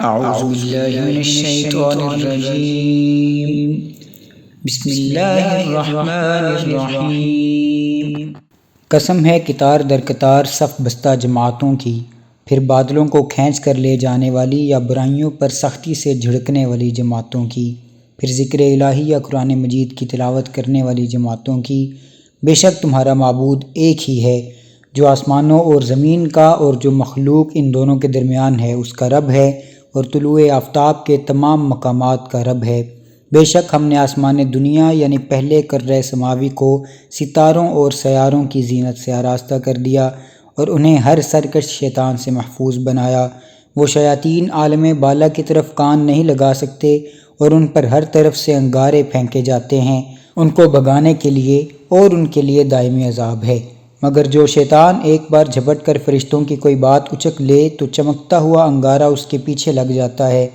اعوذ باللہ من الشیطان الرجیم بسم اللہ الرحمن الرحیم۔ قسم ہے قطار در قطار صف بستہ جماعتوں کی، پھر بادلوں کو کھینچ کر لے جانے والی یا برائیوں پر سختی سے جھڑکنے والی جماعتوں کی، پھر ذکر الہی یا قرآن مجید کی تلاوت کرنے والی جماعتوں کی۔ بے شک تمہارا معبود ایک ہی ہے، جو آسمانوں اور زمین کا اور جو مخلوق ان دونوں کے درمیان ہے اس کا رب ہے، اور طلوع آفتاب کے تمام مقامات کا رب ہے۔ بے شک ہم نے آسمان دنیا یعنی پہلے کرۂ سماوی کو ستاروں اور سیاروں کی زینت سے آراستہ کر دیا اور انہیں ہر سرکش شیطان سے محفوظ بنایا۔ وہ شیاطین عالم بالا کی طرف کان نہیں لگا سکتے اور ان پر ہر طرف سے انگارے پھینکے جاتے ہیں ان کو بھگانے کے لیے، اور ان کے لیے دائمی عذاب ہے۔ مگر جو شیطان ایک بار جھپٹ کر فرشتوں کی کوئی بات اچک لے تو چمکتا ہوا انگارہ اس کے پیچھے لگ جاتا ہے۔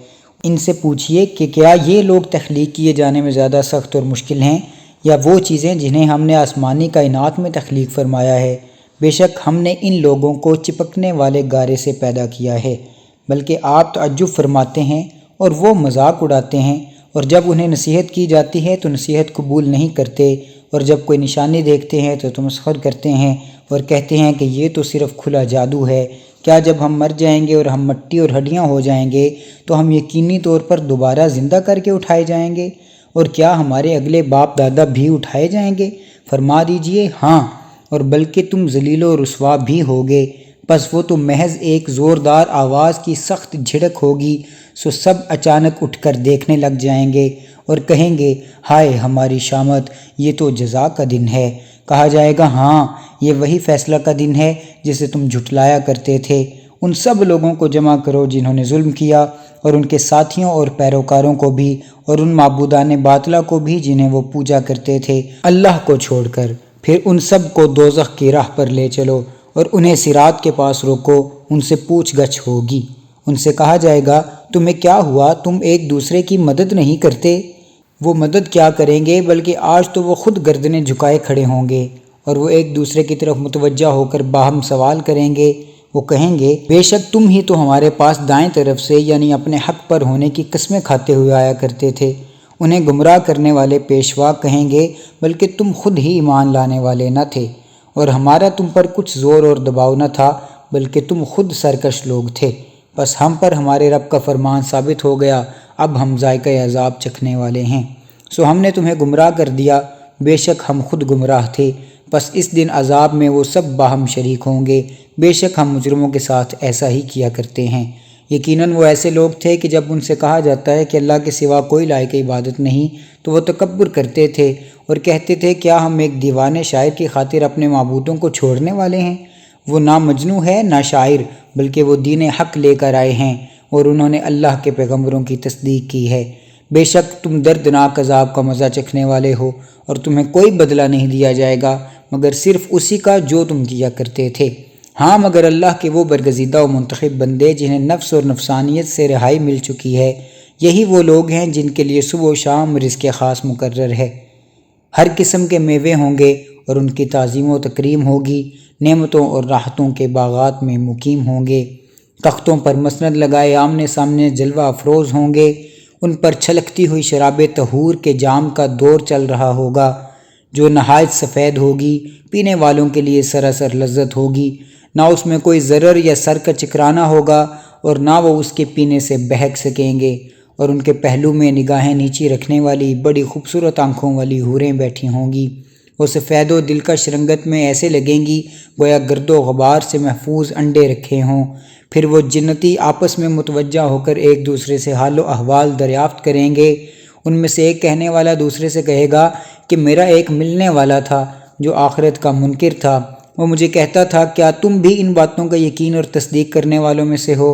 ان سے پوچھئے کہ کیا یہ لوگ تخلیق کیے جانے میں زیادہ سخت اور مشکل ہیں، یا وہ چیزیں جنہیں ہم نے آسمانی کائنات میں تخلیق فرمایا ہے؟ بے شک ہم نے ان لوگوں کو چپکنے والے گارے سے پیدا کیا ہے۔ بلکہ آپ تعجب فرماتے ہیں اور وہ مذاق اڑاتے ہیں، اور جب انہیں نصیحت کی جاتی ہے تو نصیحت قبول نہیں کرتے، اور جب کوئی نشانی دیکھتے ہیں تو تمسخر کرتے ہیں اور کہتے ہیں کہ یہ تو صرف کھلا جادو ہے۔ کیا جب ہم مر جائیں گے اور ہم مٹی اور ہڈیاں ہو جائیں گے تو ہم یقینی طور پر دوبارہ زندہ کر کے اٹھائے جائیں گے؟ اور کیا ہمارے اگلے باپ دادا بھی اٹھائے جائیں گے؟ فرما دیجئے ہاں، اور بلکہ تم ذلیل و رسوا بھی ہوگے۔ پس وہ تو محض ایک زوردار آواز کی سخت جھڑک ہوگی، سو سب اچانک اٹھ کر دیکھنے لگ جائیں گے اور کہیں گے ہائے ہماری شامت، یہ تو جزا کا دن ہے۔ کہا جائے گا ہاں، یہ وہی فیصلہ کا دن ہے جسے تم جھٹلایا کرتے تھے۔ ان سب لوگوں کو جمع کرو جنہوں نے ظلم کیا، اور ان کے ساتھیوں اور پیروکاروں کو بھی، اور ان معبودان باطلہ کو بھی جنہیں وہ پوجا کرتے تھے اللہ کو چھوڑ کر۔ پھر ان سب کو دوزخ کی راہ پر لے چلو اور انہیں صراط کے پاس روکو، ان سے پوچھ گچھ ہوگی۔ ان سے کہا جائے گا تمہیں کیا ہوا، تم ایک دوسرے کی مدد نہیں کرتے؟ وہ مدد کیا کریں گے، بلکہ آج تو وہ خود گردنیں جھکائے کھڑے ہوں گے، اور وہ ایک دوسرے کی طرف متوجہ ہو کر باہم سوال کریں گے۔ وہ کہیں گے بے شک تم ہی تو ہمارے پاس دائیں طرف سے یعنی اپنے حق پر ہونے کی قسمیں کھاتے ہوئے آیا کرتے تھے۔ انہیں گمراہ کرنے والے پیشوا کہیں گے بلکہ تم خود ہی ایمان لانے والے نہ تھے، اور ہمارا تم پر کچھ زور اور دباؤ نہ تھا، بلکہ تم خود سرکش لوگ تھے۔ بس ہم پر ہمارے رب کا فرمان ثابت ہو گیا، اب ہم ذائقہ عذاب چکھنے والے ہیں۔ سو ہم نے تمہیں گمراہ کر دیا، بے شک ہم خود گمراہ تھے۔ پس اس دن عذاب میں وہ سب باہم شریک ہوں گے، بے شک ہم مجرموں کے ساتھ ایسا ہی کیا کرتے ہیں۔ یقیناً وہ ایسے لوگ تھے کہ جب ان سے کہا جاتا ہے کہ اللہ کے سوا کوئی لائق عبادت نہیں تو وہ تکبر کرتے تھے اور کہتے تھے کیا ہم ایک دیوانے شاعر کی خاطر اپنے معبودوں کو چھوڑنے والے ہیں؟ وہ نہ مجنوں ہے نہ شاعر، بلکہ وہ دین حق لے کر آئے ہیں، اور انہوں نے اللہ کے پیغمبروں کی تصدیق کی ہے۔ بے شک تم دردناک عذاب کا مزہ چکھنے والے ہو، اور تمہیں کوئی بدلہ نہیں دیا جائے گا مگر صرف اسی کا جو تم کیا کرتے تھے۔ ہاں مگر اللہ کے وہ برگزیدہ و منتخب بندے جنہیں نفس اور نفسانیت سے رہائی مل چکی ہے، یہی وہ لوگ ہیں جن کے لیے صبح و شام رزق خاص مقرر ہے۔ ہر قسم کے میوے ہوں گے اور ان کی تعظیم و تکریم ہوگی، نعمتوں اور راحتوں کے باغات میں مقیم ہوں گے، تختوں پر مسند لگائے آمنے سامنے جلوہ افروز ہوں گے، ان پر چھلکتی ہوئی شراب طہور کے جام کا دور چل رہا ہوگا جو نہایت سفید ہوگی، پینے والوں کے لیے سراسر لذت ہوگی، نہ اس میں کوئی ضرر یا سر کا چکرانا ہوگا اور نہ وہ اس کے پینے سے بہک سکیں گے، اور ان کے پہلو میں نگاہیں نیچی رکھنے والی بڑی خوبصورت آنکھوں والی حوریں بیٹھی ہوں گی۔ وہ سفید و دلکش رنگت میں ایسے لگیں گی گویا گرد و غبار سے محفوظ انڈے رکھے ہوں۔ پھر وہ جنتی آپس میں متوجہ ہو کر ایک دوسرے سے حال و احوال دریافت کریں گے۔ ان میں سے ایک کہنے والا دوسرے سے کہے گا کہ میرا ایک ملنے والا تھا جو آخرت کا منکر تھا، وہ مجھے کہتا تھا کیا تم بھی ان باتوں کا یقین اور تصدیق کرنے والوں میں سے ہو؟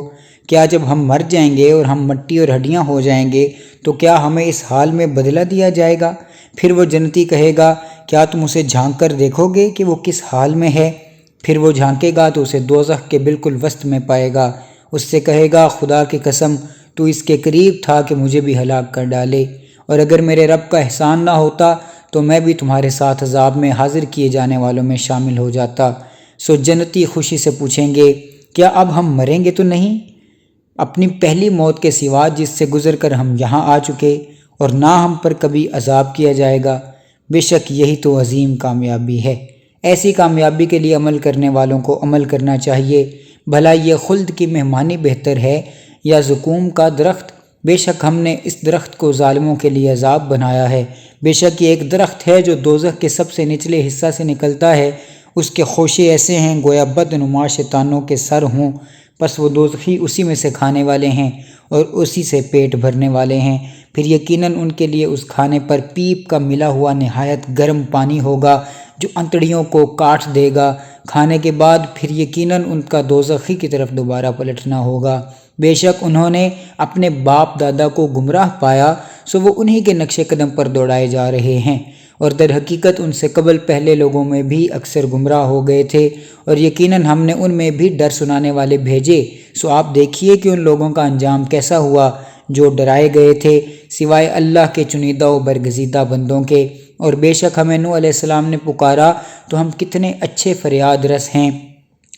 کیا جب ہم مر جائیں گے اور ہم مٹی اور ہڈیاں ہو جائیں گے تو کیا ہمیں اس حال میں بدلہ دیا جائے گا؟ پھر وہ جنتی کہے گا کیا تم اسے جھانک کر دیکھو گے کہ وہ کس حال میں ہے؟ پھر وہ جھانکے گا تو اسے دوزخ کے بالکل وسط میں پائے گا۔ اس سے کہے گا خدا کی قسم تو اس کے قریب تھا کہ مجھے بھی ہلاک کر ڈالے، اور اگر میرے رب کا احسان نہ ہوتا تو میں بھی تمہارے ساتھ عذاب میں حاضر کیے جانے والوں میں شامل ہو جاتا۔ سو جنتی خوشی سے پوچھیں گے کیا اب ہم مریں گے تو نہیں؟ اپنی پہلی موت کے سوا جس سے گزر کر ہم یہاں آ چکے اور نہ ہم پر کبھی عذاب کیا جائے گا، بے شک یہی تو عظیم کامیابی ہے۔ ایسی کامیابی کے لیے عمل کرنے والوں کو عمل کرنا چاہیے۔ بھلا یہ خلد کی مہمانی بہتر ہے یا زقوم کا درخت؟ بے شک ہم نے اس درخت کو ظالموں کے لیے عذاب بنایا ہے۔ بے شک یہ ایک درخت ہے جو دوزخ کے سب سے نچلے حصہ سے نکلتا ہے، اس کے خوشے ایسے ہیں گویا بدنما شیطانوں کے سر ہوں، پس وہ دوزخی اسی میں سے کھانے والے ہیں اور اسی سے پیٹ بھرنے والے ہیں۔ پھر یقیناً ان کے لیے اس کھانے پر پیپ کا ملا ہوا نہایت گرم پانی ہوگا جو انتڑیوں کو کاٹ دے گا۔ کھانے کے بعد پھر یقیناً ان کا دوزخی کی طرف دوبارہ پلٹنا ہوگا۔ بے شک انہوں نے اپنے باپ دادا کو گمراہ پایا، سو وہ انہی کے نقش قدم پر دوڑائے جا رہے ہیں، اور در حقیقت ان سے قبل پہلے لوگوں میں بھی اکثر گمراہ ہو گئے تھے، اور یقیناً ہم نے ان میں بھی ڈر سنانے والے بھیجے، سو آپ دیکھیے کہ ان لوگوں کا انجام کیسا ہوا جو ڈرائے گئے تھے، سوائے اللہ کے چنیدہ و برگزیدہ بندوں کے۔ اور بے شک ہمیں نوح علیہ السلام نے پکارا تو ہم کتنے اچھے فریاد رس ہیں،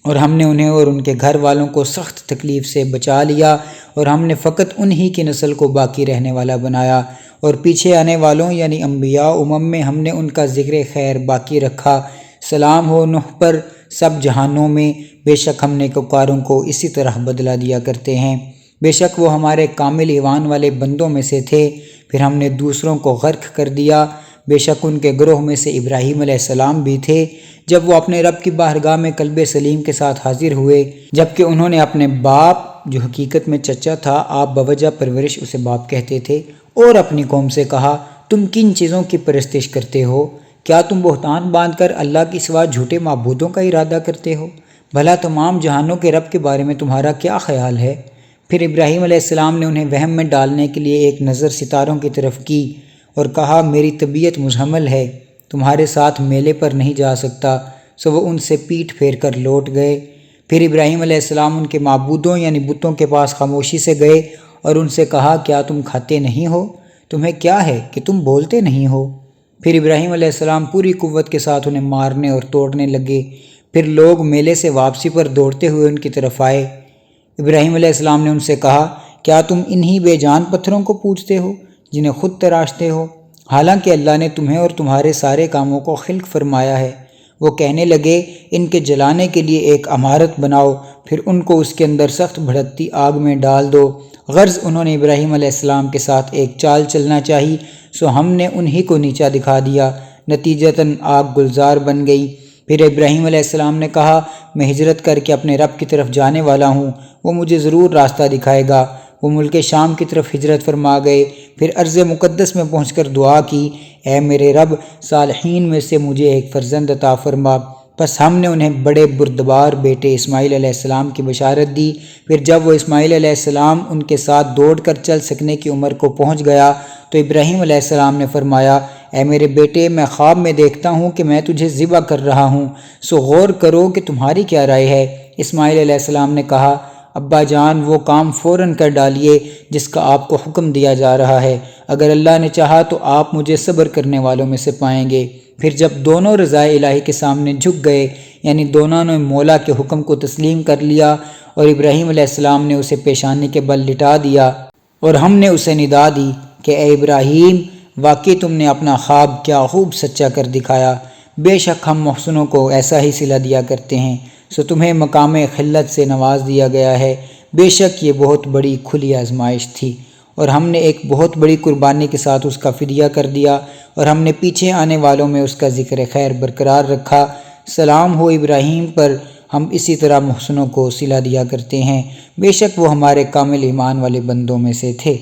اور ہم نے انہیں اور ان کے گھر والوں کو سخت تکلیف سے بچا لیا، اور ہم نے فقط انہی کی نسل کو باقی رہنے والا بنایا، اور پیچھے آنے والوں یعنی انبیاء میں ہم نے ان کا ذکر خیر باقی رکھا۔ سلام ہو نوح پر سب جہانوں میں، بے شک ہم نیکوکاروں کو اسی طرح بدلہ دیا کرتے ہیں۔ بے شک وہ ہمارے کامل ایمان والے بندوں میں سے تھے، پھر ہم نے دوسروں کو غرق کر دیا۔ بے شک ان کے گروہ میں سے ابراہیم علیہ السلام بھی تھے، جب وہ اپنے رب کی بارگاہ میں قلب سلیم کے ساتھ حاضر ہوئے، جبکہ انہوں نے اپنے باپ جو حقیقت میں چچا تھا، آپ بوجہ پرورش اسے باپ کہتے تھے، اور اپنی قوم سے کہا تم کن چیزوں کی پرستش کرتے ہو؟ کیا تم بہتان باندھ کر اللہ کے سوا جھوٹے معبودوں کا ارادہ کرتے ہو؟ بھلا تمام جہانوں کے رب کے بارے میں تمہارا کیا خیال ہے؟ پھر ابراہیم علیہ السلام نے انہیں وہم میں ڈالنے کے لیے ایک نظر ستاروں کی طرف کی اور کہا میری طبیعت مزحمل ہے، تمہارے ساتھ میلے پر نہیں جا سکتا، سو وہ ان سے پیٹھ پھیر کر لوٹ گئے۔ پھر ابراہیم علیہ السلام ان کے معبودوں یعنی بتوں کے پاس خاموشی سے گئے اور ان سے کہا کیا تم کھاتے نہیں ہو؟ تمہیں کیا ہے کہ تم بولتے نہیں ہو؟ پھر ابراہیم علیہ السلام پوری قوت کے ساتھ انہیں مارنے اور توڑنے لگے۔ پھر لوگ میلے سے واپسی پر دوڑتے ہوئے ان کی طرف آئے۔ ابراہیم علیہ السلام نے ان سے کہا کیا تم انہی بے جان پتھروں کو پوجتے ہو جنہیں خود تراشتے ہو، حالانکہ اللہ نے تمہیں اور تمہارے سارے کاموں کو خلق فرمایا ہے؟ وہ کہنے لگے ان کے جلانے کے لیے ایک عمارت بناؤ، پھر ان کو اس کے اندر سخت بھڑکتی آگ میں ڈال دو۔ غرض انہوں نے ابراہیم علیہ السلام کے ساتھ ایک چال چلنا چاہی، سو ہم نے انہی کو نیچا دکھا دیا، نتیجتاً آگ گلزار بن گئی۔ پھر ابراہیم علیہ السلام نے کہا میں ہجرت کر کے اپنے رب کی طرف جانے والا ہوں، وہ مجھے ضرور راستہ دکھائے گا۔ وہ ملک شام کی طرف ہجرت فرما گئے، پھر ارض مقدس میں پہنچ کر دعا کی اے میرے رب، صالحین میں سے مجھے ایک فرزند عطا فرما۔ پس ہم نے انہیں بڑے بردبار بیٹے اسماعیل علیہ السلام کی بشارت دی۔ پھر جب وہ اسماعیل علیہ السلام ان کے ساتھ دوڑ کر چل سکنے کی عمر کو پہنچ گیا تو ابراہیم علیہ السلام نے فرمایا اے میرے بیٹے، میں خواب میں دیکھتا ہوں کہ میں تجھے ذبح کر رہا ہوں، سو غور کرو کہ تمہاری کیا رائے ہے؟ اسماعیل علیہ السلام نے کہا ابا جان وہ کام فوراً کر ڈالیے جس کا آپ کو حکم دیا جا رہا ہے، اگر اللہ نے چاہا تو آپ مجھے صبر کرنے والوں میں سے پائیں گے۔ پھر جب دونوں رضائے الہی کے سامنے جھک گئے، یعنی دونوں نے مولا کے حکم کو تسلیم کر لیا، اور ابراہیم علیہ السلام نے اسے پیشانی کے بل لٹا دیا، اور ہم نے اسے ندا دی کہ اے ابراہیم، واقعی تم نے اپنا خواب کیا خوب سچا کر دکھایا، بے شک ہم محسنوں کو ایسا ہی صلہ دیا کرتے ہیں، سو تمہیں مقام خلت سے نواز دیا گیا ہے، بے شک یہ بہت بڑی کھلی آزمائش تھی، اور ہم نے ایک بہت بڑی قربانی کے ساتھ اس کا فدیہ کر دیا، اور ہم نے پیچھے آنے والوں میں اس کا ذکر خیر برقرار رکھا۔ سلام ہو ابراہیم پر، ہم اسی طرح محسنوں کو صلہ دیا کرتے ہیں، بے شک وہ ہمارے کامل ایمان والے بندوں میں سے تھے۔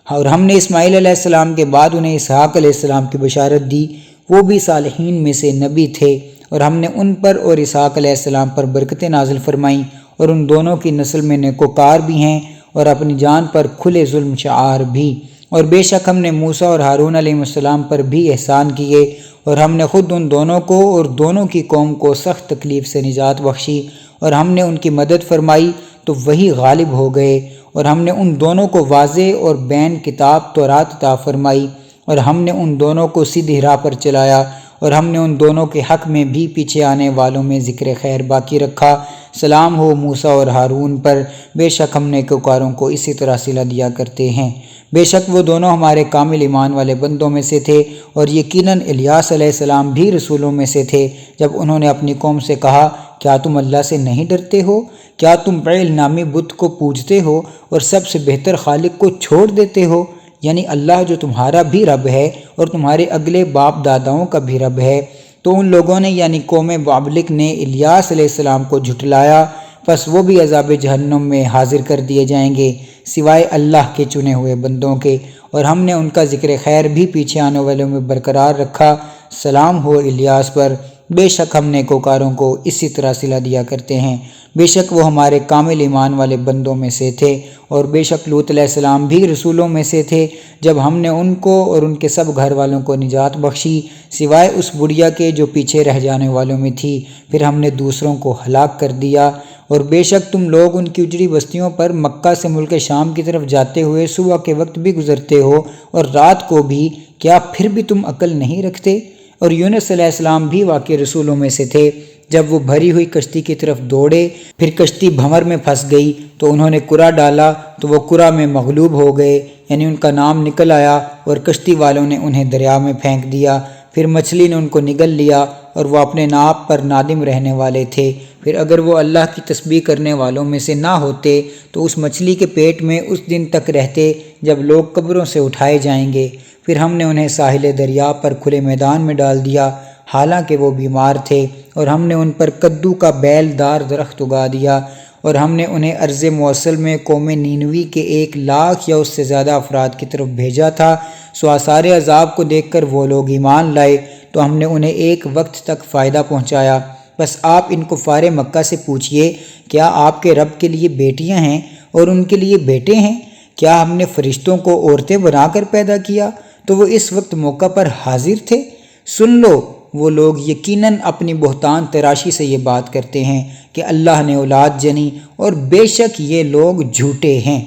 اور ہم نے اسماعیل علیہ السلام کے بعد انہیں اسحاق علیہ السلام کی بشارت دی، وہ بھی صالحین میں سے نبی تھے، اور ہم نے ان پر اور اسحاق علیہ السلام پر برکتیں نازل فرمائیں، اور ان دونوں کی نسل میں نیکوکار بھی ہیں اور اپنی جان پر کھلے ظلم شعار بھی۔ اور بے شک ہم نے موسیٰ اور ہارون علیہ السلام پر بھی احسان کیے، اور ہم نے خود ان دونوں کو اور دونوں کی قوم کو سخت تکلیف سے نجات بخشی، اور ہم نے ان کی مدد فرمائی تو وہی غالب ہو گئے، اور ہم نے ان دونوں کو واضح اور بین کتاب تورات عطا فرمائی، اور ہم نے ان دونوں کو سیدھی راہ پر چلایا، اور ہم نے ان دونوں کے حق میں بھی پیچھے آنے والوں میں ذکر خیر باقی رکھا۔ سلام ہو موسیٰ اور ہارون پر، بے شک ہم نیکوکاروں کو اسی طرح صلہ دیا کرتے ہیں۔ بے شک وہ دونوں ہمارے کامل ایمان والے بندوں میں سے تھے، اور یقیناً الیاس علیہ السلام بھی رسولوں میں سے تھے۔ جب انہوں نے اپنی قوم سے کہا، کیا تم اللہ سے نہیں ڈرتے ہو؟ کیا تم بعل نامی بت کو پوجتے ہو اور سب سے بہتر خالق کو چھوڑ دیتے ہو؟ یعنی اللہ جو تمہارا بھی رب ہے اور تمہارے اگلے باپ داداؤں کا بھی رب ہے۔ تو ان لوگوں نے یعنی قوم بابلک نے الیاس علیہ السلام کو جھٹلایا، پس وہ بھی عذاب جہنم میں حاضر کر دیے جائیں گے، سوائے اللہ کے چنے ہوئے بندوں کے۔ اور ہم نے ان کا ذکر خیر بھی پیچھے آنے والوں میں برقرار رکھا۔ سلام ہو الیاس پر، بے شک ہم نیکوکاروں کو اسی طرح صلہ دیا کرتے ہیں۔ بے شک وہ ہمارے کامل ایمان والے بندوں میں سے تھے، اور بے شک لوط علیہ السلام بھی رسولوں میں سے تھے۔ جب ہم نے ان کو اور ان کے سب گھر والوں کو نجات بخشی، سوائے اس بڑھیا کے جو پیچھے رہ جانے والوں میں تھی، پھر ہم نے دوسروں کو ہلاک کر دیا۔ اور بے شک تم لوگ ان کی اجڑی بستیوں پر مکہ سے ملک شام کی طرف جاتے ہوئے صبح کے وقت بھی گزرتے ہو اور رات کو بھی، کیا پھر بھی تم عقل نہیں رکھتے؟ اور یونس علیہ السلام بھی واقعی رسولوں میں سے تھے۔ جب وہ بھری ہوئی کشتی کی طرف دوڑے، پھر کشتی بھنور میں پھنس گئی تو انہوں نے کرہ ڈالا تو وہ کرہ میں مغلوب ہو گئے، یعنی ان کا نام نکل آیا، اور کشتی والوں نے انہیں دریا میں پھینک دیا۔ پھر مچھلی نے ان کو نگل لیا اور وہ اپنے ناپ پر نادم رہنے والے تھے۔ پھر اگر وہ اللہ کی تسبیح کرنے والوں میں سے نہ ہوتے تو اس مچھلی کے پیٹ میں اس دن تک رہتے جب لوگ قبروں سے اٹھائے جائیں گے۔ پھر ہم نے انہیں ساحل دریا پر کھلے میدان میں ڈال دیا، حالانکہ وہ بیمار تھے، اور ہم نے ان پر کدو کا بیل دار درخت اگا دیا۔ اور ہم نے انہیں ارض موصل میں قوم نینوی کے 1,00,000 یا اس سے زیادہ افراد کی طرف بھیجا تھا۔ سو آثار عذاب کو دیکھ کر وہ لوگ ایمان لائے تو ہم نے انہیں ایک وقت تک فائدہ پہنچایا۔ بس آپ ان کفار مکہ سے پوچھئے، کیا آپ کے رب کے لیے بیٹیاں ہیں اور ان کے لیے بیٹے ہیں؟ کیا ہم نے فرشتوں کو عورتیں بنا کر پیدا کیا تو وہ اس وقت موقع پر حاضر تھے؟ سن لو، وہ لوگ یقیناً اپنی بہتان تراشی سے یہ بات کرتے ہیں کہ اللہ نے اولاد جنی، اور بے شک یہ لوگ جھوٹے ہیں۔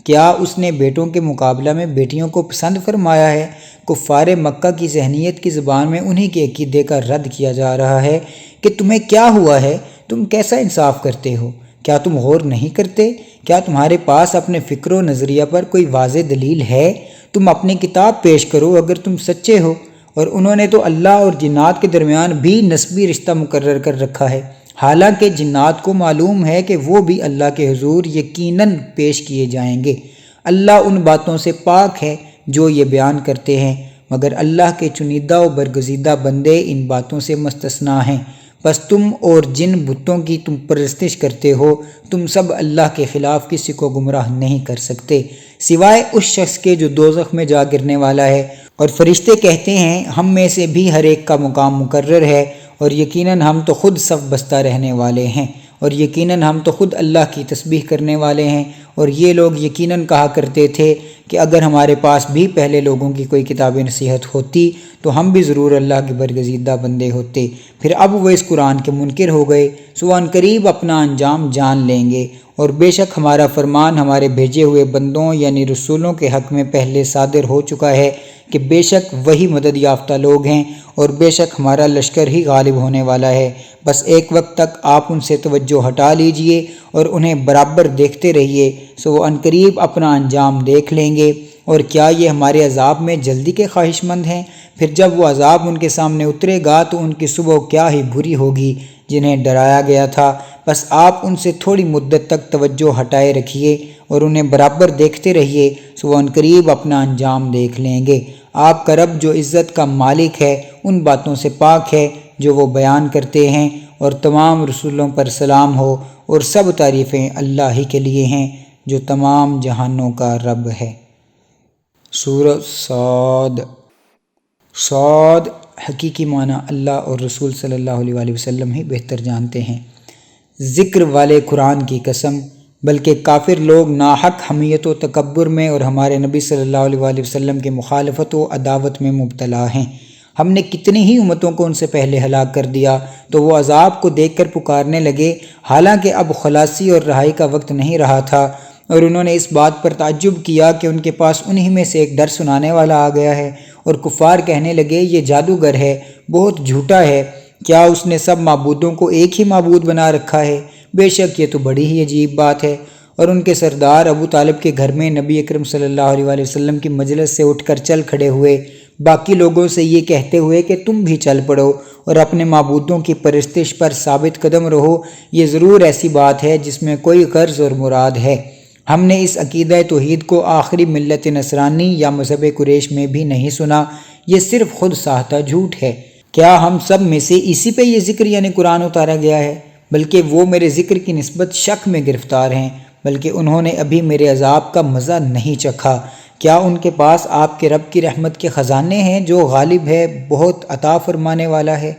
کیا اس نے بیٹوں کے مقابلہ میں بیٹیوں کو پسند فرمایا ہے؟ کفار مکہ کی ذہنیت کی زبان میں انہی کے عقیدے کا رد کیا جا رہا ہے کہ تمہیں کیا ہوا ہے، تم کیسا انصاف کرتے ہو؟ کیا تم غور نہیں کرتے؟ کیا تمہارے پاس اپنے فکر و نظریہ پر کوئی واضح دلیل ہے؟ تم اپنی کتاب پیش کرو اگر تم سچے ہو۔ اور انہوں نے تو اللہ اور جنات کے درمیان بھی نسبی رشتہ مقرر کر رکھا ہے، حالانکہ جنات کو معلوم ہے کہ وہ بھی اللہ کے حضور یقیناً پیش کیے جائیں گے۔ اللہ ان باتوں سے پاک ہے جو یہ بیان کرتے ہیں، مگر اللہ کے چنیدہ و برگزیدہ بندے ان باتوں سے مستثنیٰ ہیں۔ بس تم اور جن بتوں کی تم پرستش کرتے ہو، تم سب اللہ کے خلاف کسی کو گمراہ نہیں کر سکتے، سوائے اس شخص کے جو دوزخ میں جا گرنے والا ہے۔ اور فرشتے کہتے ہیں، ہم میں سے بھی ہر ایک کا مقام مقرر ہے، اور یقیناً ہم تو خود صف بستہ رہنے والے ہیں، اور یقیناً ہم تو خود اللہ کی تسبیح کرنے والے ہیں۔ اور یہ لوگ یقیناً کہا کرتے تھے کہ اگر ہمارے پاس بھی پہلے لوگوں کی کوئی کتاب نصیحت ہوتی تو ہم بھی ضرور اللہ کے برگزیدہ بندے ہوتے۔ پھر اب وہ اس قرآن کے منکر ہو گئے، سو ان قریب اپنا انجام جان لیں گے۔ اور بے شک ہمارا فرمان ہمارے بھیجے ہوئے بندوں یعنی رسولوں کے حق میں پہلے صادر ہو چکا ہے کہ بے شک وہی مدد یافتہ لوگ ہیں، اور بے شک ہمارا لشکر ہی غالب ہونے والا ہے۔ بس ایک وقت تک آپ ان سے توجہ ہٹا لیجئے اور انہیں برابر دیکھتے رہیے، سو وہ عنقریب اپنا انجام دیکھ لیں گے۔ اور کیا یہ ہمارے عذاب میں جلدی کے خواہش مند ہیں؟ پھر جب وہ عذاب ان کے سامنے اترے گا تو ان کی صبح کیا ہی بری ہوگی جنہیں ڈرایا گیا تھا۔ بس آپ ان سے تھوڑی مدت تک توجہ ہٹائے رکھیے اور انہیں برابر دیکھتے رہیے، سو وہ عنقریب اپنا انجام دیکھ لیں گے۔ آپ کا رب جو عزت کا مالک ہے ان باتوں سے پاک ہے جو وہ بیان کرتے ہیں، اور تمام رسولوں پر سلام ہو، اور سب تعریفیں اللہ ہی کے لیے ہیں جو تمام جہانوں کا رب ہے۔ سورہ صاد حقیقی معنی اللہ اور رسول صلی اللہ علیہ وآلہ وسلم ہی بہتر جانتے ہیں۔ ذکر والے قرآن کی قسم، بلکہ کافر لوگ ناحق حمیت و تکبر میں اور ہمارے نبی صلی اللہ علیہ وآلہ وسلم کی مخالفت و عداوت میں مبتلا ہیں۔ ہم نے کتنی ہی امتوں کو ان سے پہلے ہلاک کر دیا تو وہ عذاب کو دیکھ کر پکارنے لگے، حالانکہ اب خلاصی اور رہائی کا وقت نہیں رہا تھا، اور انہوں نے اس بات پر تعجب کیا کہ ان کے پاس انہی میں سے ایک ڈر سنانے والا آ گیا ہے، اور کفار کہنے لگے یہ جادوگر ہے، بہت جھوٹا ہے، کیا اس نے سب معبودوں کو ایک ہی معبود بنا رکھا ہے؟ بے شک یہ تو بڑی ہی عجیب بات ہے۔ اور ان کے سردار ابو طالب کے گھر میں نبی اکرم صلی اللہ علیہ وآلہ وسلم کی مجلس سے اٹھ کر چل کھڑے ہوئے، باقی لوگوں سے یہ کہتے ہوئے کہ تم بھی چل پڑو اور اپنے معبودوں کی پرستش پر ثابت قدم رہو، یہ ضرور ایسی بات ہے جس میں کوئی غرض اور مراد ہے۔ ہم نے اس عقیدہ توحید کو آخری ملت نصرانی یا مذہب قریش میں بھی نہیں سنا، یہ صرف خود ساختہ جھوٹ ہے۔ کیا ہم سب میں سے اسی پہ یہ ذکر یعنی قرآن اتارا گیا ہے؟ بلکہ وہ میرے ذکر کی نسبت شک میں گرفتار ہیں، بلکہ انہوں نے ابھی میرے عذاب کا مزہ نہیں چکھا۔ کیا ان کے پاس آپ کے رب کی رحمت کے خزانے ہیں جو غالب ہے، بہت عطا فرمانے والا ہے؟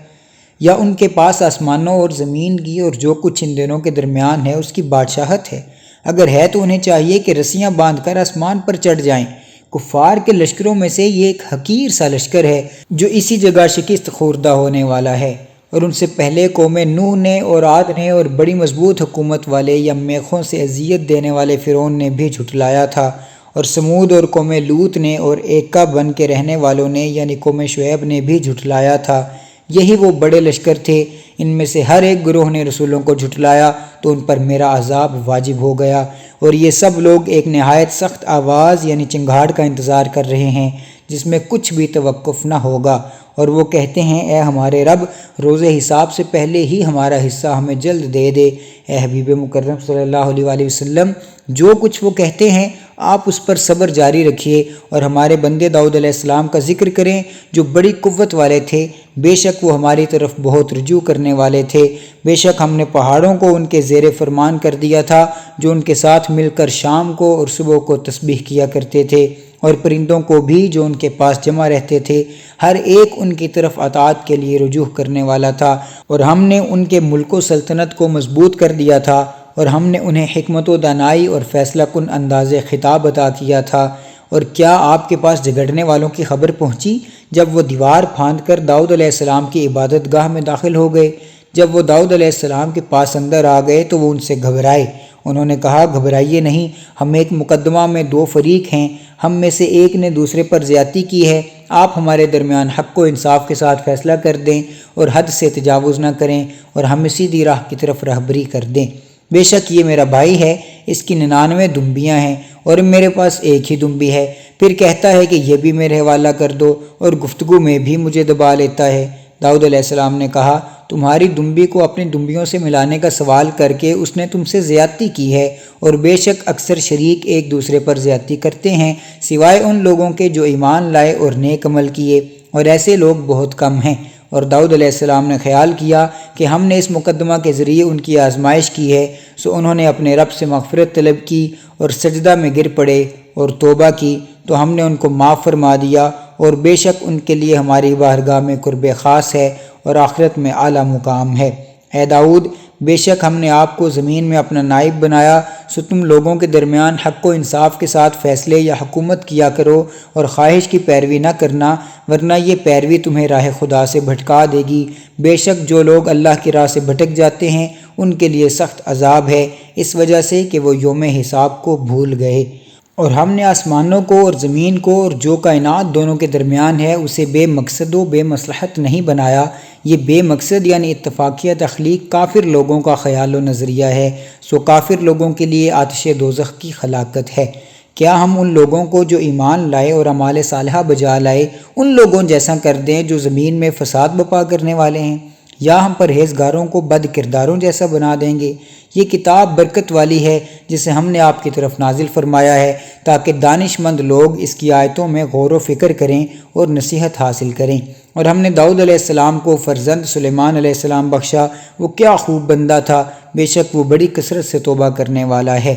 یا ان کے پاس آسمانوں اور زمین کی اور جو کچھ ان دونوں کے درمیان ہے اس کی بادشاہت ہے؟ اگر ہے تو انہیں چاہیے کہ رسیاں باندھ کر آسمان پر چڑھ جائیں۔ کفار کے لشکروں میں سے یہ ایک حقیر سا لشکر ہے جو اسی جگہ شکست خوردہ ہونے والا ہے، اور ان سے پہلے قوم نوح نے اور عاد نے اور بڑی مضبوط حکومت والے یا میخوں سے اذیت دینے والے فرعون نے بھی جھٹلایا تھا، اور سمود اور قوم لوط نے اور ایکا بن کے رہنے والوں نے یعنی قوم شعیب نے بھی جھٹلایا تھا۔ یہی وہ بڑے لشکر تھے، ان میں سے ہر ایک گروہ نے رسولوں کو جھٹلایا تو ان پر میرا عذاب واجب ہو گیا، اور یہ سب لوگ ایک نہایت سخت آواز یعنی چنگھاڑ کا انتظار کر رہے ہیں جس میں کچھ بھی توقف نہ ہوگا، اور وہ کہتے ہیں اے ہمارے رب، روز حساب سے پہلے ہی ہمارا حصہ ہمیں جلد دے دے۔ اے حبیب مکرم صلی اللہ علیہ وآلہ وسلم، جو کچھ وہ کہتے ہیں آپ اس پر صبر جاری رکھیے، اور ہمارے بندے داؤد علیہ السلام کا ذکر کریں جو بڑی قوت والے تھے، بے شک وہ ہماری طرف بہت رجوع کرنے والے تھے۔ بے شک ہم نے پہاڑوں کو ان کے زیر فرمان کر دیا تھا جو ان کے ساتھ مل کر شام کو اور صبح کو تسبیح کیا کرتے تھے، اور پرندوں کو بھی جو ان کے پاس جمع رہتے تھے، ہر ایک ان کی طرف اطاعت کے لیے رجوع کرنے والا تھا، اور ہم نے ان کے ملک و سلطنت کو مضبوط کر دیا تھا، اور ہم نے انہیں حکمت و دانائی اور فیصلہ کن انداز خطاب عطا کیا تھا۔ اور کیا آپ کے پاس جھگڑنے والوں کی خبر پہنچی جب وہ دیوار پھاند کر داؤد علیہ السلام کی عبادت گاہ میں داخل ہو گئے؟ جب وہ داؤد علیہ السلام کے پاس اندر آ گئے تو وہ ان سے گھبرائے۔ انہوں نے کہا گھبرائیے نہیں، ہم ایک مقدمہ میں دو فریق ہیں، ہم میں سے ایک نے دوسرے پر زیادتی کی ہے، آپ ہمارے درمیان حق و انصاف کے ساتھ فیصلہ کر دیں اور حد سے تجاوز نہ کریں اور ہمیں سیدھی راہ کی طرف رہبری کر دیں۔ بے شک یہ میرا بھائی ہے، اس کی 99 دمبیاں ہیں اور میرے پاس ایک ہی دمبی ہے، پھر کہتا ہے کہ یہ بھی میرے حوالہ کر دو، اور گفتگو میں بھی مجھے دبا لیتا ہے۔ داؤد علیہ السلام نے کہا تمہاری دمبی کو اپنی دمبیوں سے ملانے کا سوال کر کے اس نے تم سے زیادتی کی ہے، اور بے شک اکثر شریک ایک دوسرے پر زیادتی کرتے ہیں سوائے ان لوگوں کے جو ایمان لائے اور نیک عمل کیے، اور ایسے لوگ بہت کم ہیں۔ اور داؤد علیہ السلام نے خیال کیا کہ ہم نے اس مقدمہ کے ذریعے ان کی آزمائش کی ہے، سو انہوں نے اپنے رب سے مغفرت طلب کی اور سجدہ میں گر پڑے اور توبہ کی، تو ہم نے ان کو معاف فرما دیا، اور بے شک ان کے لیے ہماری بارگاہ میں قرب خاص ہے اور آخرت میں اعلیٰ مقام ہے۔ اے داؤد، بے شک ہم نے آپ کو زمین میں اپنا نائب بنایا، سو تم لوگوں کے درمیان حق و انصاف کے ساتھ فیصلے یا حکومت کیا کرو اور خواہش کی پیروی نہ کرنا، ورنہ یہ پیروی تمہیں راہ خدا سے بھٹکا دے گی۔ بے شک جو لوگ اللہ کی راہ سے بھٹک جاتے ہیں ان کے لیے سخت عذاب ہے، اس وجہ سے کہ وہ یوم حساب کو بھول گئے۔ اور ہم نے آسمانوں کو اور زمین کو اور جو کائنات دونوں کے درمیان ہے اسے بے مقصد و بے مصلحت نہیں بنایا۔ یہ بے مقصد یعنی اتفاقیہ تخلیق کافر لوگوں کا خیال و نظریہ ہے، سو کافر لوگوں کے لیے آتش دوزخ کی خلاقت ہے۔ کیا ہم ان لوگوں کو جو ایمان لائے اور اعمال صالحہ بجا لائے ان لوگوں جیسا کر دیں جو زمین میں فساد بپا کرنے والے ہیں، یا ہم پرہیزگاروں کو بد کرداروں جیسا بنا دیں گے؟ یہ کتاب برکت والی ہے جسے ہم نے آپ کی طرف نازل فرمایا ہے تاکہ دانش مند لوگ اس کی آیتوں میں غور و فکر کریں اور نصیحت حاصل کریں۔ اور ہم نے داؤد علیہ السلام کو فرزند سلیمان علیہ السلام بخشا، وہ کیا خوب بندہ تھا، بے شک وہ بڑی کثرت سے توبہ کرنے والا ہے۔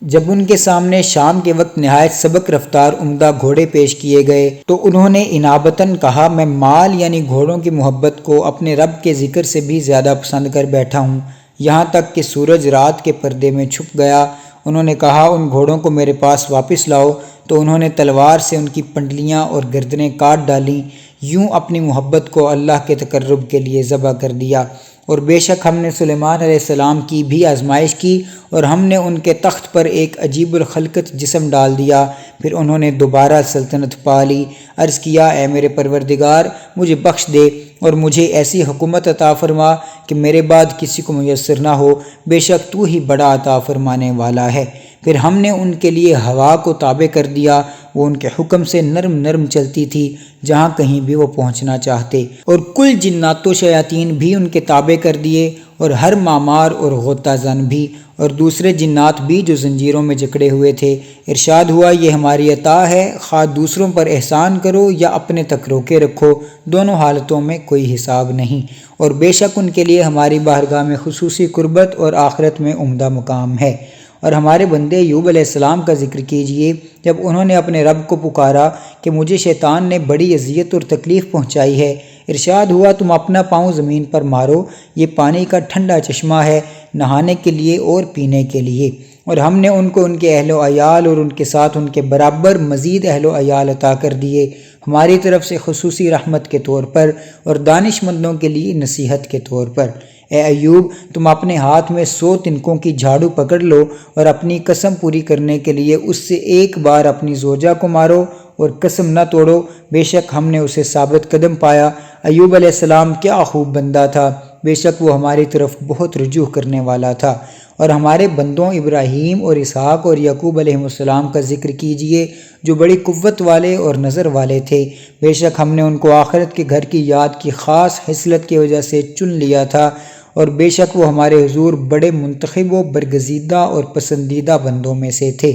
جب ان کے سامنے شام کے وقت نہایت سبک رفتار عمدہ گھوڑے پیش کیے گئے تو انہوں نے انابتاً کہا میں مال یعنی گھوڑوں کی محبت کو اپنے رب کے ذکر سے بھی زیادہ پسند کر بیٹھا ہوں، یہاں تک کہ سورج رات کے پردے میں چھپ گیا۔ انہوں نے کہا ان گھوڑوں کو میرے پاس واپس لاؤ، تو انہوں نے تلوار سے ان کی پنڈلیاں اور گردنیں کاٹ ڈالیں۔ یوں اپنی محبت کو اللہ کے تقرب کے لیے ذبح کر دیا۔ اور بے شک ہم نے سلیمان علیہ السلام کی بھی آزمائش کی اور ہم نے ان کے تخت پر ایک عجیب الخلقت جسم ڈال دیا، پھر انہوں نے دوبارہ سلطنت پا لی۔ عرض کیا اے میرے پروردگار مجھے بخش دے اور مجھے ایسی حکومت عطا فرما کہ میرے بعد کسی کو میسر نہ ہو، بے شک تو ہی بڑا عطا فرمانے والا ہے۔ پھر ہم نے ان کے لیے ہوا کو تابع کر دیا، وہ ان کے حکم سے نرم نرم چلتی تھی جہاں کہیں بھی وہ پہنچنا چاہتے، اور کل جنات و شیاطین بھی ان کے تابع کر دیے، اور ہر مامار اور غوطہ زن بھی، اور دوسرے جنات بھی جو زنجیروں میں جکڑے ہوئے تھے۔ ارشاد ہوا یہ ہماری عطا ہے، خواہ دوسروں پر احسان کرو یا اپنے تک روکے رکھو، دونوں حالتوں میں کوئی حساب نہیں، اور بے شک ان کے لیے ہماری بارگاہ میں خصوصی قربت اور آخرت میں عمدہ مقام ہے۔ اور ہمارے بندے ایوب علیہ السلام کا ذکر کیجئے، جب انہوں نے اپنے رب کو پکارا کہ مجھے شیطان نے بڑی اذیت اور تکلیف پہنچائی ہے، ارشاد ہوا تم اپنا پاؤں زمین پر مارو، یہ پانی کا ٹھنڈا چشمہ ہے، نہانے کے لیے اور پینے کے لیے۔ اور ہم نے ان کو ان کے اہل و عیال اور ان کے ساتھ ان کے برابر مزید اہل و عیال عطا کر دیے، ہماری طرف سے خصوصی رحمت کے طور پر اور دانش مندوں کے لیے نصیحت کے طور پر۔ اے ایوب تم اپنے ہاتھ میں 100 تنکوں کی جھاڑو پکڑ لو اور اپنی قسم پوری کرنے کے لیے اس سے ایک بار اپنی زوجہ کو مارو اور قسم نہ توڑو، بے شک ہم نے اسے ثابت قدم پایا۔ ایوب علیہ السلام کیا خوب بندہ تھا، بے شک وہ ہماری طرف بہت رجوع کرنے والا تھا۔ اور ہمارے بندوں ابراہیم اور اسحاق اور یعقوب علیہ السلام کا ذکر کیجئے جو بڑی قوت والے اور نظر والے تھے، بے شک ہم نے ان کو آخرت کے گھر کی یاد کی خاص حصلت کی وجہ سے چن لیا تھا، اور بے شک وہ ہمارے حضور بڑے منتخب و برگزیدہ اور پسندیدہ بندوں میں سے تھے۔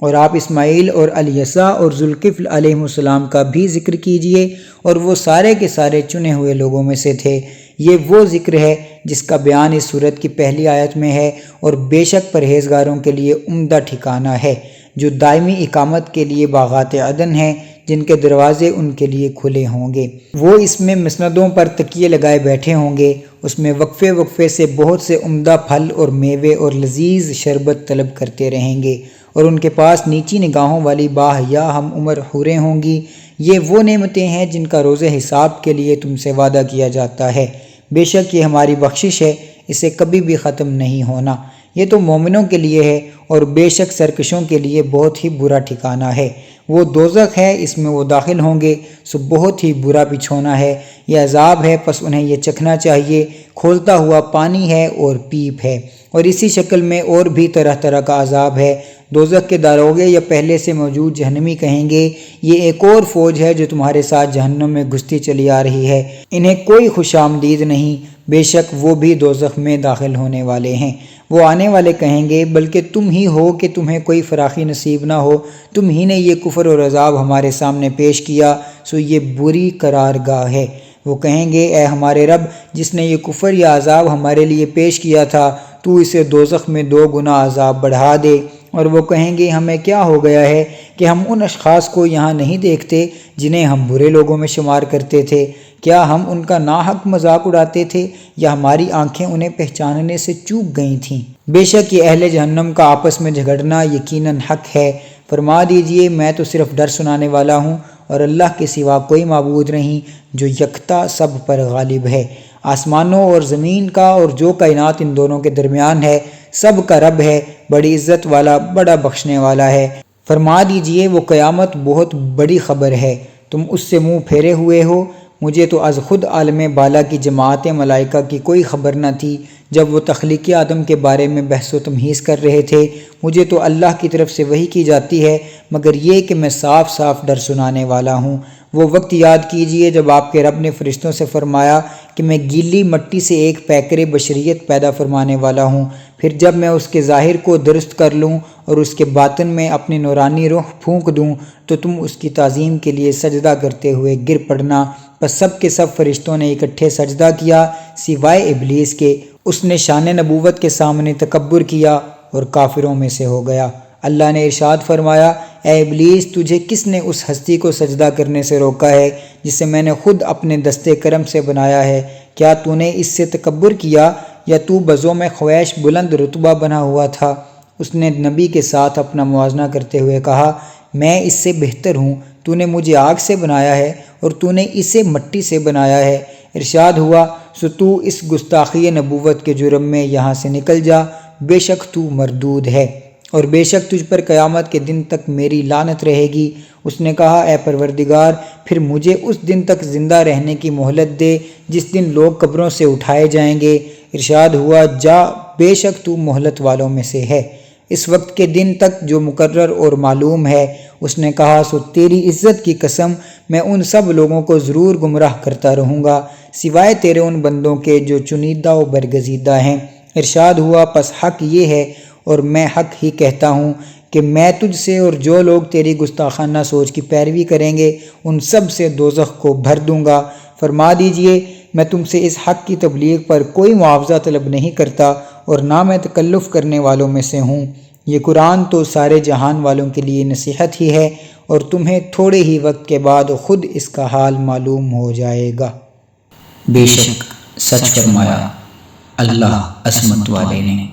اور آپ اسماعیل اور الیسع اور ذوالکفل علیہ السلام کا بھی ذکر کیجئے، اور وہ سارے کے سارے چنے ہوئے لوگوں میں سے تھے۔ یہ وہ ذکر ہے جس کا بیان اس سورت کی پہلی آیت میں ہے، اور بے شک پرہیزگاروں کے لیے عمدہ ٹھکانہ ہے جو دائمی اقامت کے لیے باغات عدن ہیں، جن کے دروازے ان کے لیے کھلے ہوں گے۔ وہ اس میں مسندوں پر تکیے لگائے بیٹھے ہوں گے، اس میں وقفے وقفے سے بہت سے عمدہ پھل اور میوے اور لذیذ شربت طلب کرتے رہیں گے، اور ان کے پاس نیچی نگاہوں والی باحیا ہم عمر حوریں ہوں گی۔ یہ وہ نعمتیں ہیں جن کا روز حساب کے لیے تم سے وعدہ کیا جاتا ہے، بے شک یہ ہماری بخشش ہے، اسے کبھی بھی ختم نہیں ہونا۔ یہ تو مومنوں کے لیے ہے، اور بے شک سرکشوں کے لیے بہت ہی برا ٹھکانہ ہے۔ وہ دوزخ ہے، اس میں وہ داخل ہوں گے، سو بہت ہی برا بچھونا ہے۔ یہ عذاب ہے، پس انہیں یہ چکھنا چاہیے، کھولتا ہوا پانی ہے اور پیپ ہے، اور اسی شکل میں اور بھی طرح طرح کا عذاب ہے۔ دوزخ کے داروغے یا پہلے سے موجود جہنمی کہیں گے یہ ایک اور فوج ہے جو تمہارے ساتھ جہنم میں گھستی چلی آ رہی ہے، انہیں کوئی خوش آمدید نہیں، بے شک وہ بھی دوزخ میں داخل ہونے والے ہیں۔ وہ آنے والے کہیں گے بلکہ تم ہی ہو کہ تمہیں کوئی فراخی نصیب نہ ہو، تم ہی نے یہ کفر اور عذاب ہمارے سامنے پیش کیا، سو یہ بری قرار گاہ ہے۔ وہ کہیں گے اے ہمارے رب جس نے یہ کفر یا عذاب ہمارے لیے پیش کیا تھا، تو اسے دوزخ میں 2 گنا عذاب بڑھا دے۔ اور وہ کہیں گے ہمیں کیا ہو گیا ہے کہ ہم ان اشخاص کو یہاں نہیں دیکھتے جنہیں ہم برے لوگوں میں شمار کرتے تھے، کیا ہم ان کا ناحق مذاق اڑاتے تھے یا ہماری آنکھیں انہیں پہچاننے سے چوک گئی تھیں؟ بے شک یہ اہل جہنم کا آپس میں جھگڑنا یقیناً حق ہے۔ فرما دیجئے میں تو صرف ڈر سنانے والا ہوں، اور اللہ کے سوا کوئی معبود نہیں جو یکتا سب پر غالب ہے۔ آسمانوں اور زمین کا اور جو کائنات ان دونوں کے درمیان ہے سب کا رب ہے، بڑی عزت والا، بڑا بخشنے والا ہے۔ فرما دیجئے وہ قیامت بہت بڑی خبر ہے، تم اس سے منہ پھیرے ہوئے ہو، مجھے تو از خود عالم بالا کی جماعت ملائکہ کی کوئی خبر نہ تھی جب وہ تخلیق آدم کے بارے میں بحث و تمہیز کر رہے تھے، مجھے تو اللہ کی طرف سے وحی کی جاتی ہے، مگر یہ کہ میں صاف صاف ڈر سنانے والا ہوں۔ وہ وقت یاد کیجئے جب آپ کے رب نے فرشتوں سے فرمایا کہ میں گیلی مٹی سے ایک پیکر بشریت پیدا فرمانے والا ہوں، پھر جب میں اس کے ظاہر کو درست کر لوں اور اس کے باطن میں اپنی نورانی روح پھونک دوں تو تم اس کی تعظیم کے لیے سجدہ کرتے ہوئے گر پڑنا۔ پس سب کے سب فرشتوں نے اکٹھے سجدہ کیا سوائے ابلیس کے، اس نے شان نبوت کے سامنے تکبر کیا اور کافروں میں سے ہو گیا۔ اللہ نے ارشاد فرمایا اے ابلیس تجھے کس نے اس ہستی کو سجدہ کرنے سے روکا ہے جسے میں نے خود اپنے دستے کرم سے بنایا ہے؟ کیا تو نے اس سے تکبر کیا یا تو بزوں میں خویش بلند رتبہ بنا ہوا تھا؟ اس نے نبی کے ساتھ اپنا موازنہ کرتے ہوئے کہا میں اس سے بہتر ہوں، تو نے مجھے آگ سے بنایا ہے اور تو نے اسے مٹی سے بنایا ہے۔ ارشاد ہوا سو تو اس گستاخی نبوت کے جرم میں یہاں سے نکل جا، بے شک تو مردود ہے، اور بے شک تجھ پر قیامت کے دن تک میری لعنت رہے گی۔ اس نے کہا اے پروردگار پھر مجھے اس دن تک زندہ رہنے کی مہلت دے جس دن لوگ قبروں سے اٹھائے جائیں گے۔ ارشاد ہوا جا، بے شک تو مہلت والوں میں سے ہے، اس وقت کے دن تک جو مقرر اور معلوم ہے۔ اس نے کہا سو تیری عزت کی قسم میں ان سب لوگوں کو ضرور گمراہ کرتا رہوں گا سوائے تیرے ان بندوں کے جو چنیدہ و برگزیدہ ہیں۔ ارشاد ہوا پس حق یہ ہے اور میں حق ہی کہتا ہوں کہ میں تجھ سے اور جو لوگ تیری گستاخانہ سوچ کی پیروی کریں گے ان سب سے دوزخ کو بھر دوں گا۔ فرما دیجئے میں تم سے اس حق کی تبلیغ پر کوئی معاوضہ طلب نہیں کرتا اور نہ میں تکلف کرنے والوں میں سے ہوں۔ یہ قرآن تو سارے جہان والوں کے لیے نصیحت ہی ہے اور تمہیں تھوڑے ہی وقت کے بعد خود اس کا حال معلوم ہو جائے گا۔ بے شک سچ فرمایا اللہ عصمت والے نے۔